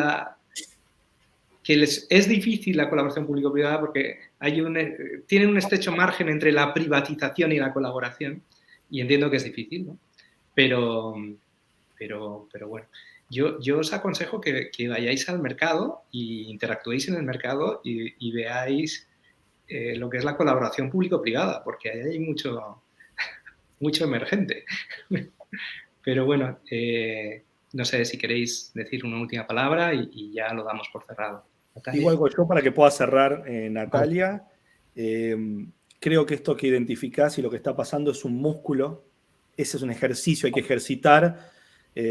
que es difícil la colaboración público-privada porque tienen un estrecho margen entre la privatización y la colaboración, y entiendo que es difícil, ¿no? Pero bueno, yo os aconsejo que vayáis al mercado e interactuéis en el mercado y veáis lo que es la colaboración público-privada, porque ahí hay mucho emergente. Pero bueno, no sé si queréis decir una última palabra y ya lo damos por cerrado. Natalia. Igual yo para que pueda cerrar, Natalia, creo que esto que identificás y lo que está pasando es un músculo, ese es un ejercicio, hay que ejercitar,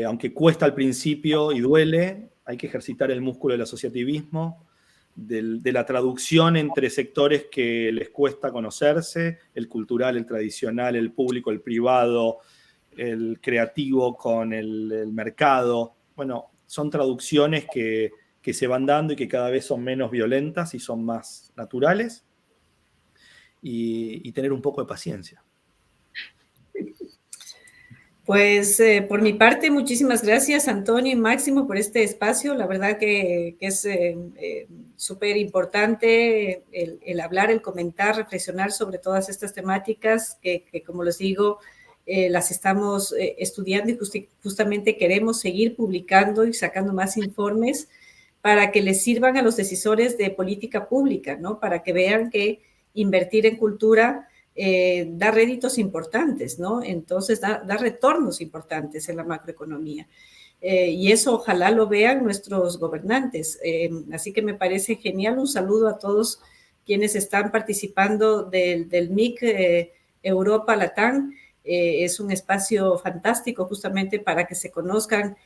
aunque cuesta al principio y duele, hay que ejercitar el músculo del asociativismo, de la traducción entre sectores que les cuesta conocerse, el cultural, el tradicional, el público, el privado, el creativo con el mercado. Bueno, son traducciones que se van dando y que cada vez son menos violentas y son más naturales, y tener un poco de paciencia. Pues por mi parte, muchísimas gracias, Antonio y Máximo, por este espacio. La verdad que es súper importante el hablar, el comentar, reflexionar sobre todas estas temáticas que como les digo, las estamos estudiando y justamente queremos seguir publicando y sacando más informes para que les sirvan a los decisores de política pública, ¿no? Para que vean que invertir en cultura da réditos importantes, ¿no? Entonces da retornos importantes en la macroeconomía. Y eso ojalá lo vean nuestros gobernantes. Así que me parece genial. Un saludo a todos quienes están participando del MIC Europa Latam. Es un espacio fantástico justamente para que se conozcan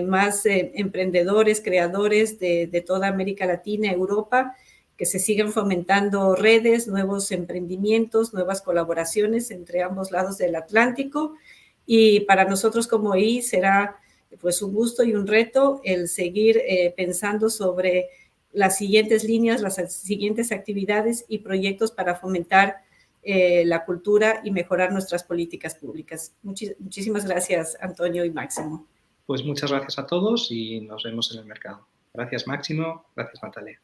más emprendedores, creadores de toda América Latina, Europa, que se sigan fomentando redes, nuevos emprendimientos, nuevas colaboraciones entre ambos lados del Atlántico. Y para nosotros como I será pues un gusto y un reto el seguir pensando sobre las siguientes líneas, las siguientes actividades y proyectos para fomentar la cultura y mejorar nuestras políticas públicas. Muchísimas gracias, Antonio y Máximo. Pues muchas gracias a todos y nos vemos en el mercado. Gracias, Máximo. Gracias, Natalia.